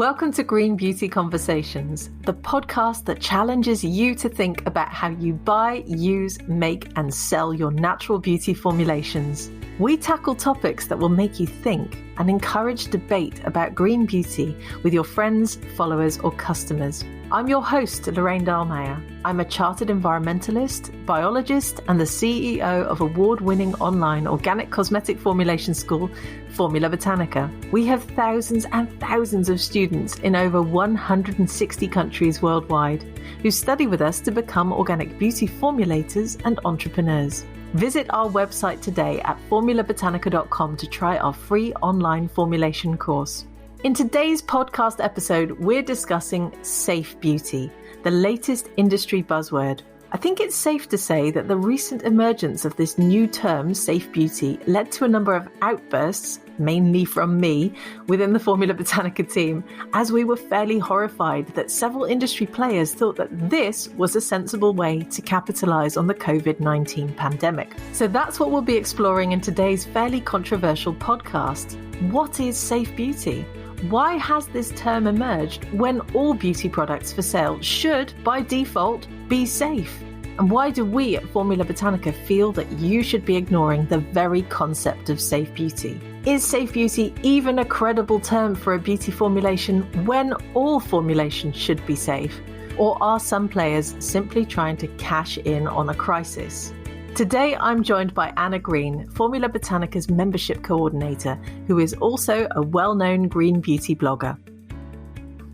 Welcome to Green Beauty Conversations, the podcast that challenges you to think about how you buy, use, make, and sell your natural beauty formulations. We tackle topics that will make you think and encourage debate about green beauty with your friends, followers, or customers. I'm your host, Lorraine Dahlmeyer. I'm a chartered environmentalist, biologist, and the CEO of award-winning online organic cosmetic formulation school, Formula Botanica. We have thousands and thousands of students in over 160 countries worldwide who study with us to become organic beauty formulators and entrepreneurs. Visit our website today at formulabotanica.com to try our free online formulation course. In today's podcast episode, we're discussing safe beauty, the latest industry buzzword. I think it's safe to say that the recent emergence of this new term, safe beauty, led to a number of outbursts, mainly from me, within the Formula Botanica team, as we were fairly horrified that several industry players thought that this was a sensible way to capitalize on the COVID-19 pandemic. So that's what we'll be exploring in today's fairly controversial podcast. What is safe beauty? Why has this term emerged when all beauty products for sale should, by default, be safe? And why do we at Formula Botanica feel that you should be ignoring the very concept of safe beauty? Is safe beauty even a credible term for a beauty formulation when all formulations should be safe? Or are some players simply trying to cash in on a crisis? Today, I'm joined by Anna Green, Formula Botanica's membership coordinator, who is also a well-known green beauty blogger.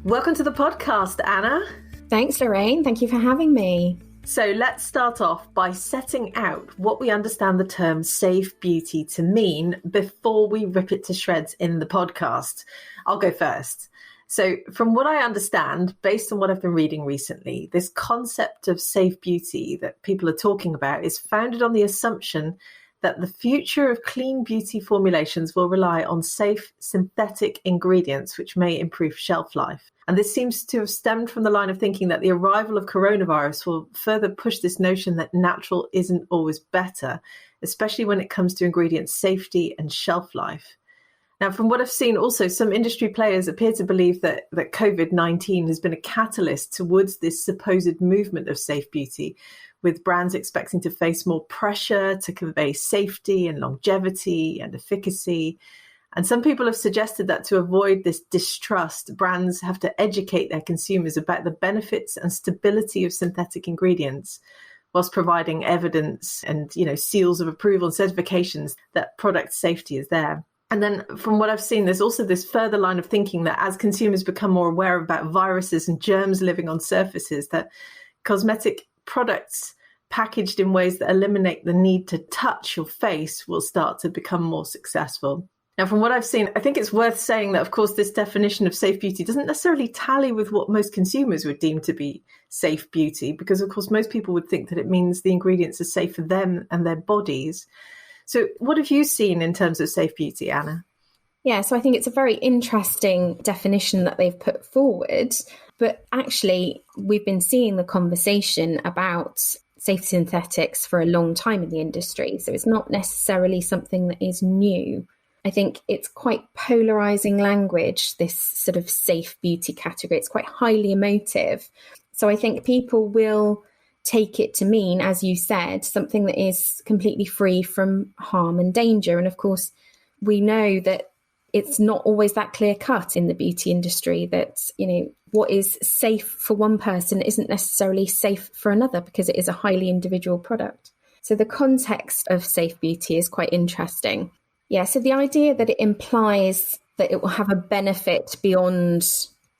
Welcome to the podcast, Anna. Thanks, Lorraine. Thank you for having me. So let's start off by setting out what we understand the term safe beauty to mean before we rip it to shreds in the podcast. I'll go first. So from what I understand, based on what I've been reading recently, this concept of safe beauty that people are talking about is founded on the assumption that the future of clean beauty formulations will rely on safe synthetic ingredients, which may improve shelf life. And this seems to have stemmed from the line of thinking that the arrival of coronavirus will further push this notion that natural isn't always better, especially when it comes to ingredient safety and shelf life. Now, from what I've seen, also, some industry players appear to believe that COVID-19 has been a catalyst towards this supposed movement of safe beauty, with brands expecting to face more pressure to convey safety and longevity and efficacy. And some people have suggested that to avoid this distrust, brands have to educate their consumers about the benefits and stability of synthetic ingredients, whilst providing evidence and, seals of approval and certifications that product safety is there. And then from what I've seen, there's also this further line of thinking that as consumers become more aware about viruses and germs living on surfaces, that cosmetic products packaged in ways that eliminate the need to touch your face will start to become more successful. Now, from what I've seen, I think it's worth saying that, of course, this definition of safe beauty doesn't necessarily tally with what most consumers would deem to be safe beauty, because, of course, most people would think that it means the ingredients are safe for them and their bodies. So what have you seen in terms of safe beauty, Anna? Yeah, so I think it's a very interesting definition that they've put forward. But actually, we've been seeing the conversation about safe synthetics for a long time in the industry. So it's not necessarily something that is new. I think it's quite polarizing language, this sort of safe beauty category. It's quite highly emotive. So I think people will take it to mean, as you said, something that is completely free from harm and danger. And of course, we know that it's not always that clear cut in the beauty industry that, what is safe for one person isn't necessarily safe for another, because it is a highly individual product. So the context of safe beauty is quite interesting. Yeah, so the idea that it implies that it will have a benefit beyond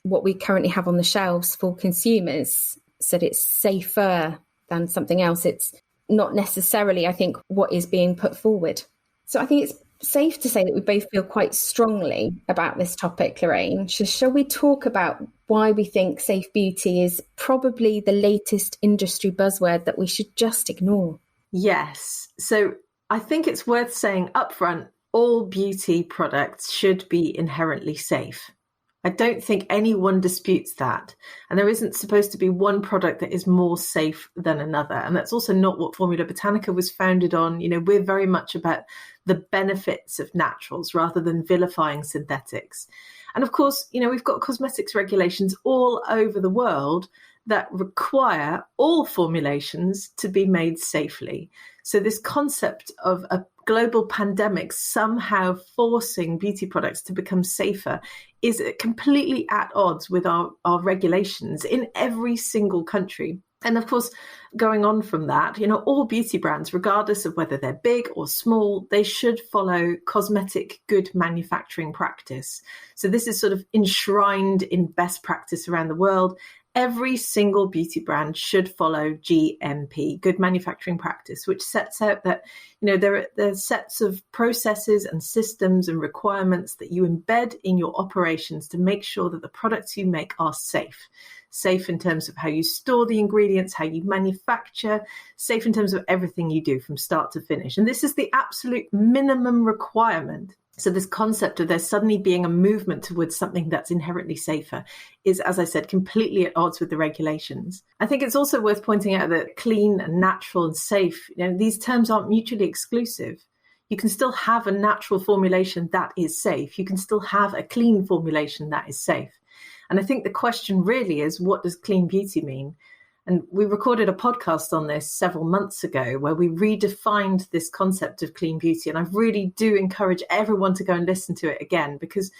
what we currently have on the shelves for consumers, so that it's safer than something else. It's not necessarily, I think, what is being put forward. So I think it's safe to say that we both feel quite strongly about this topic, Lorraine. Shall we talk about why we think safe beauty is probably the latest industry buzzword that we should just ignore? Yes. So I think it's worth saying upfront, all beauty products should be inherently safe. I don't think anyone disputes that. And there isn't supposed to be one product that is more safe than another. And that's also not what Formula Botanica was founded on. We're very much about the benefits of naturals rather than vilifying synthetics. And of course, we've got cosmetics regulations all over the world that require all formulations to be made safely. So this concept of a global pandemic somehow forcing beauty products to become safer is completely at odds with our regulations in every single country. And of course, going on from that, all beauty brands, regardless of whether they're big or small, they should follow cosmetic good manufacturing practice. So this is sort of enshrined in best practice around the world. Every single beauty brand should follow GMP, good manufacturing practice, which sets out that, there are sets of processes and systems and requirements that you embed in your operations to make sure that the products you make are safe. Safe in terms of how you store the ingredients, how you manufacture, safe in terms of everything you do from start to finish. And this is the absolute minimum requirement. So this concept of there suddenly being a movement towards something that's inherently safer is, as I said, completely at odds with the regulations. I think it's also worth pointing out that clean and natural and safe, these terms aren't mutually exclusive. You can still have a natural formulation that is safe. You can still have a clean formulation that is safe. And I think the question really is, what does clean beauty mean? And we recorded a podcast on this several months ago where we redefined this concept of clean beauty. And I really do encourage everyone to go and listen to it again, because,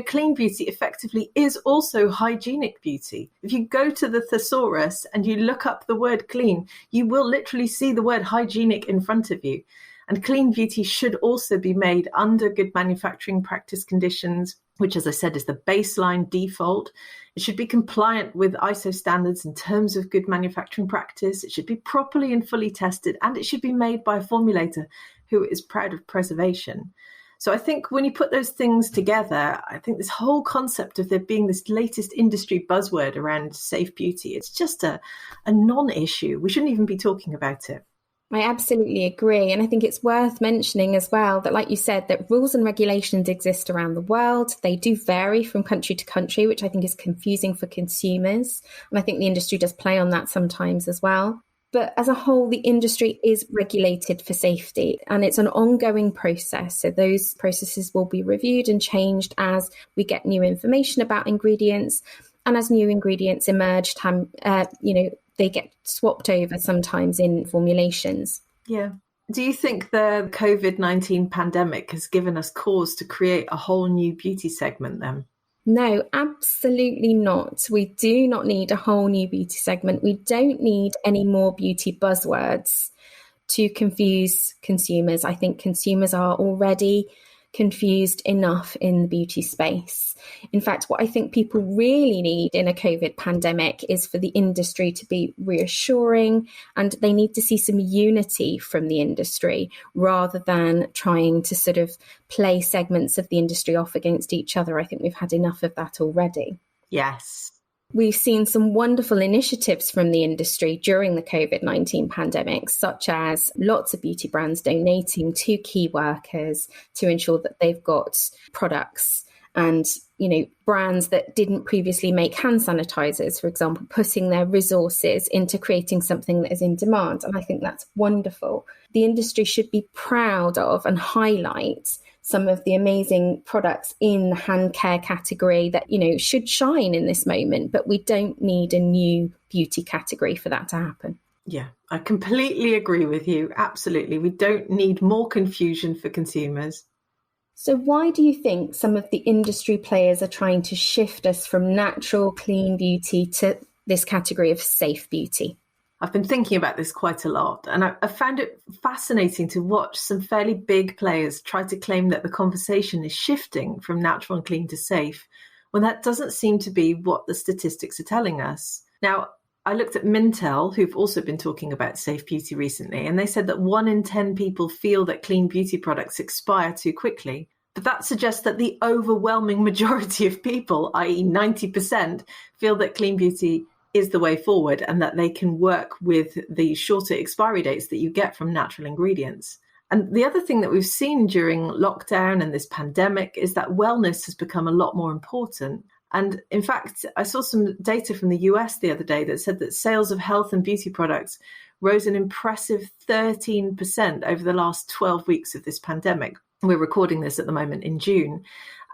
clean beauty effectively is also hygienic beauty. If you go to the thesaurus and you look up the word clean, you will literally see the word hygienic in front of you. And clean beauty should also be made under good manufacturing practice conditions, which, as I said, is the baseline default. It should be compliant with ISO standards in terms of good manufacturing practice. It should be properly and fully tested, and it should be made by a formulator who is proud of preservation. So I think when you put those things together, I think this whole concept of there being this latest industry buzzword around safe beauty, it's just a non-issue. We shouldn't even be talking about it. I absolutely agree. And I think it's worth mentioning as well that, like you said, that rules and regulations exist around the world. They do vary from country to country, which I think is confusing for consumers. And I think the industry does play on that sometimes as well. But as a whole, the industry is regulated for safety, and it's an ongoing process. So those processes will be reviewed and changed as we get new information about ingredients. And as new ingredients emerge, they get swapped over sometimes in formulations. Yeah. Do you think the COVID-19 pandemic has given us cause to create a whole new beauty segment then? No, absolutely not. We do not need a whole new beauty segment. We don't need any more beauty buzzwords to confuse consumers. I think consumers are already confused enough in the beauty space. In fact, what I think people really need in a COVID pandemic is for the industry to be reassuring, and they need to see some unity from the industry rather than trying to sort of play segments of the industry off against each other. I think we've had enough of that already. Yes. We've seen some wonderful initiatives from the industry during the COVID-19 pandemic, such as lots of beauty brands donating to key workers to ensure that they've got products, and, brands that didn't previously make hand sanitizers, for example, putting their resources into creating something that is in demand. And I think that's wonderful. The industry should be proud of and highlight some of the amazing products in the hand care category that, should shine in this moment, but we don't need a new beauty category for that to happen. Yeah, I completely agree with you. Absolutely. We don't need more confusion for consumers. So why do you think some of the industry players are trying to shift us from natural, clean beauty to this category of safe beauty? I've been thinking about this quite a lot, and I found it fascinating to watch some fairly big players try to claim that the conversation is shifting from natural and clean to safe, when that doesn't seem to be what the statistics are telling us. Now, I looked at Mintel, who've also been talking about safe beauty recently, and they said that 1 in 10 people feel that clean beauty products expire too quickly. But that suggests that the overwhelming majority of people, i.e. 90%, feel that clean beauty is the way forward and that they can work with the shorter expiry dates that you get from natural ingredients. And the other thing that we've seen during lockdown and this pandemic is that wellness has become a lot more important. And in fact, I saw some data from the US the other day that said that sales of health and beauty products rose an impressive 13% over the last 12 weeks of this pandemic. We're recording this at the moment in June.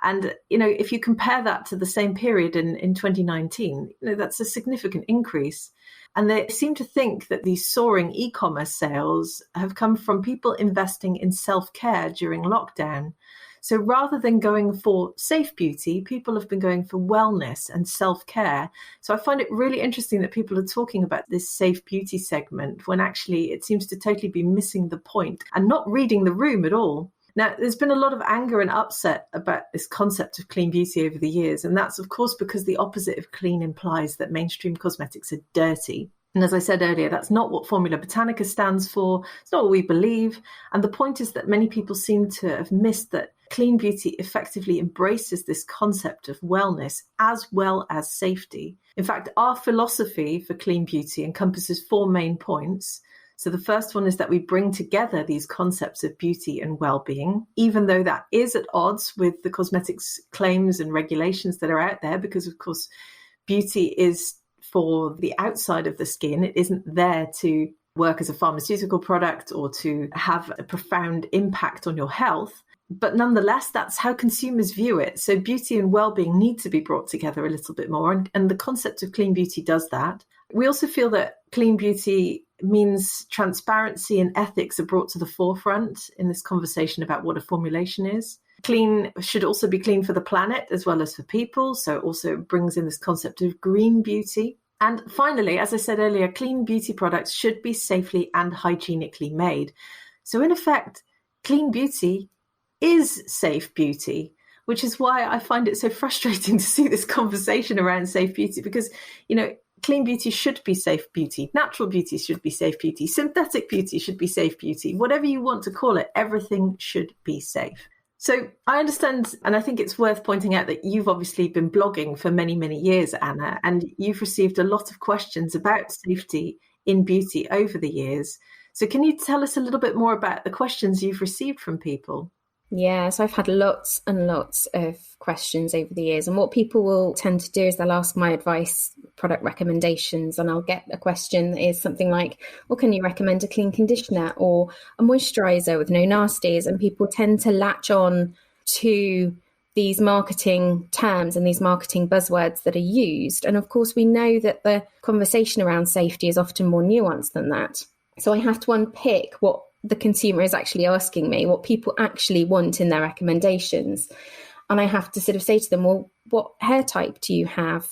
And, if you compare that to the same period in 2019, that's a significant increase. And they seem to think that these soaring e-commerce sales have come from people investing in self-care during lockdown. So rather than going for safe beauty, people have been going for wellness and self-care. So I find it really interesting that people are talking about this safe beauty segment when actually it seems to totally be missing the point and not reading the room at all. Now, there's been a lot of anger and upset about this concept of clean beauty over the years. And that's, of course, because the opposite of clean implies that mainstream cosmetics are dirty. And as I said earlier, that's not what Formula Botanica stands for. It's not what we believe. And the point is that many people seem to have missed that clean beauty effectively embraces this concept of wellness as well as safety. In fact, our philosophy for clean beauty encompasses 4 main points. So the first one is that we bring together these concepts of beauty and well-being, even though that is at odds with the cosmetics claims and regulations that are out there, because of course, beauty is for the outside of the skin. It isn't there to work as a pharmaceutical product or to have a profound impact on your health. But nonetheless, that's how consumers view it. So beauty and well-being need to be brought together a little bit more. And the concept of clean beauty does that. We also feel that clean beauty means transparency and ethics are brought to the forefront in this conversation about what a formulation is. Clean should also be clean for the planet as well as for people. So it also brings in this concept of green beauty. And finally, as I said earlier, clean beauty products should be safely and hygienically made. So in effect, clean beauty is safe beauty, which is why I find it so frustrating to see this conversation around safe beauty, because, clean beauty should be safe beauty. Natural beauty should be safe beauty. Synthetic beauty should be safe beauty. Whatever you want to call it, everything should be safe. So I understand, and I think it's worth pointing out that you've obviously been blogging for many, many years, Anna, and you've received a lot of questions about safety in beauty over the years. So can you tell us a little bit more about the questions you've received from people? Yeah, so I've had lots and lots of questions over the years. And what people will tend to do is they'll ask my advice, product recommendations, and I'll get a question that is something like, well, can you recommend a clean conditioner or a moisturizer with no nasties? And people tend to latch on to these marketing terms and these marketing buzzwords that are used. And of course, we know that the conversation around safety is often more nuanced than that. So I have to unpick what the consumer is actually asking me, what people actually want in their recommendations. And I have to sort of say to them, well, what hair type do you have?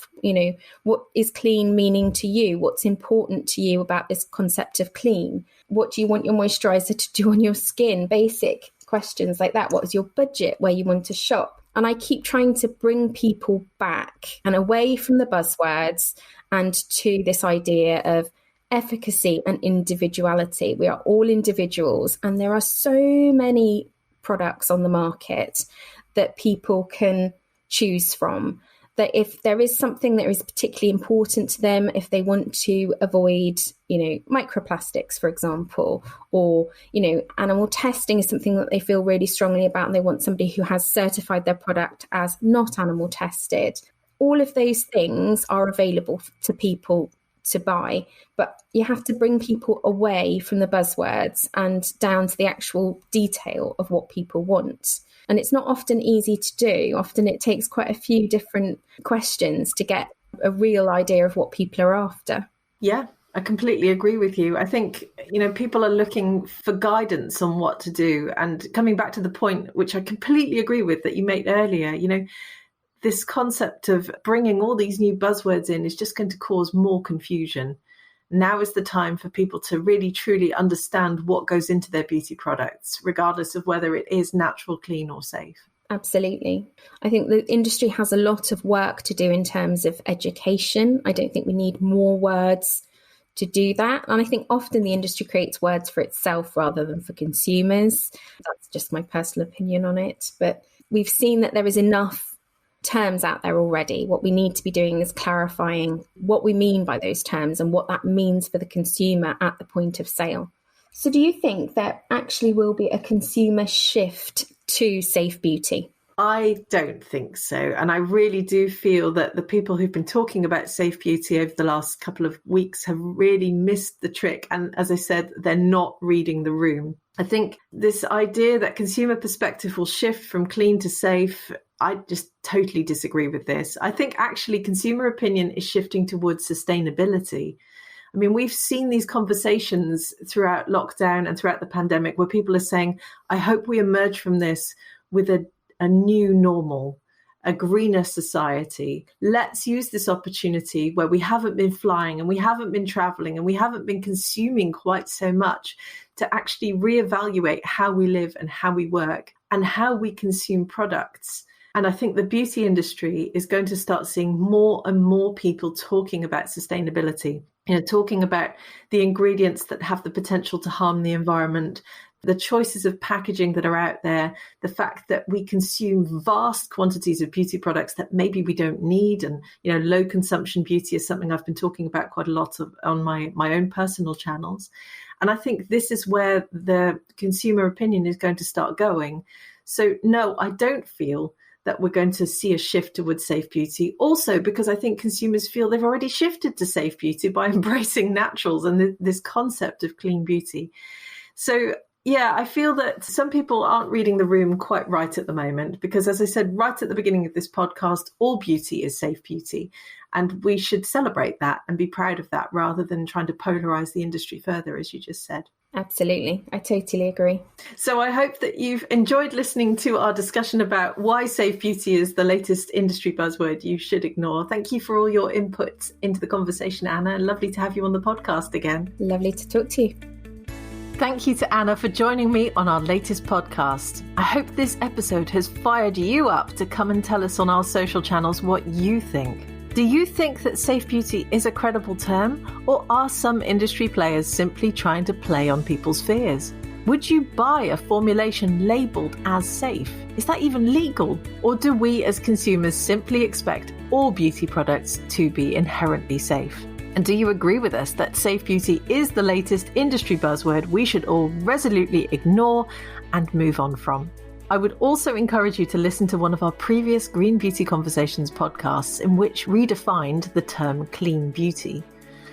What is clean meaning to you? What's important to you about this concept of clean? What do you want your moisturizer to do on your skin? Basic questions like that. What is your budget? Where you want to shop? And I keep trying to bring people back and away from the buzzwords and to this idea of efficacy and individuality. We are all individuals, and there are so many products on the market that people can choose from, that if there is something that is particularly important to them, if they want to avoid, microplastics, for example, or, animal testing is something that they feel really strongly about, and they want somebody who has certified their product as not animal tested. All of those things are available to people to buy, but you have to bring people away from the buzzwords and down to the actual detail of what people want. And it's not often easy to do. Often it takes quite a few different questions to get a real idea of what people are after. Yeah, I completely agree with you. I think, people are looking for guidance on what to do. And coming back to the point, which I completely agree with, that you made earlier, this concept of bringing all these new buzzwords in is just going to cause more confusion. Now is the time for people to really, truly understand what goes into their beauty products, regardless of whether it is natural, clean or safe. Absolutely. I think the industry has a lot of work to do in terms of education. I don't think we need more words to do that. And I think often the industry creates words for itself rather than for consumers. That's just my personal opinion on it. But we've seen that there is enough terms out there already. What we need to be doing is clarifying what we mean by those terms and what that means for the consumer at the point of sale. So do you think there actually will be a consumer shift to safe beauty? I don't think so. And I really do feel that the people who've been talking about safe beauty over the last couple of weeks have really missed the trick. And as I said, they're not reading the room. I think this idea that consumer perspective will shift from clean to safe, I just totally disagree with this. I think actually consumer opinion is shifting towards sustainability. I mean, we've seen these conversations throughout lockdown and throughout the pandemic where people are saying, I hope we emerge from this with a new normal, a greener society. Let's use this opportunity where we haven't been flying and we haven't been traveling and we haven't been consuming quite so much to actually reevaluate how we live and how we work and how we consume products. And I think the beauty industry is going to start seeing more and more people talking about sustainability, talking about the ingredients that have the potential to harm the environment, the choices of packaging that are out there, the fact that we consume vast quantities of beauty products that maybe we don't need. And, low consumption beauty is something I've been talking about quite a lot on my own personal channels. And I think this is where the consumer opinion is going to start going. So no, I don't feel that we're going to see a shift towards safe beauty. Also, because I think consumers feel they've already shifted to safe beauty by embracing naturals and this concept of clean beauty. So yeah, I feel that some people aren't reading the room quite right at the moment, because as I said right at the beginning of this podcast, all beauty is safe beauty. And we should celebrate that and be proud of that rather than trying to polarize the industry further, as you just said. Absolutely. I totally agree. So I hope that you've enjoyed listening to our discussion about why safe beauty is the latest industry buzzword you should ignore. Thank you for all your input into the conversation, Anna. Lovely to have you on the podcast again. Lovely to talk to you. Thank you to Anna for joining me on our latest podcast. I hope this episode has fired you up to come and tell us on our social channels what you think. Do you think that safe beauty is a credible term, or are some industry players simply trying to play on people's fears? Would you buy a formulation labelled as safe? Is that even legal? Or do we as consumers simply expect all beauty products to be inherently safe? And do you agree with us that safe beauty is the latest industry buzzword we should all resolutely ignore and move on from? I would also encourage you to listen to one of our previous Green Beauty Conversations podcasts in which we defined the term clean beauty.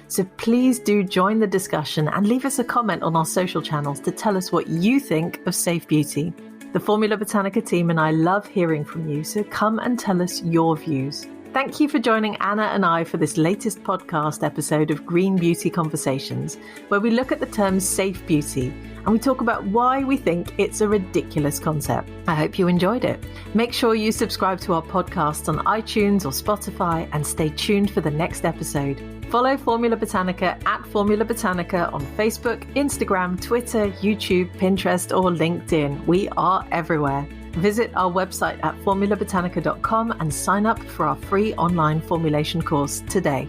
So please do join the discussion and leave us a comment on our social channels to tell us what you think of safe beauty. The Formula Botanica team and I love hearing from you, so come and tell us your views. Thank you for joining Anna and I for this latest podcast episode of Green Beauty Conversations, where we look at the term safe beauty and we talk about why we think it's a ridiculous concept. I hope you enjoyed it. Make sure you subscribe to our podcast on iTunes or Spotify and stay tuned for the next episode. Follow Formula Botanica at Formula Botanica on Facebook, Instagram, Twitter, YouTube, Pinterest or LinkedIn. We are everywhere. Visit our website at formulabotanica.com and sign up for our free online formulation course today.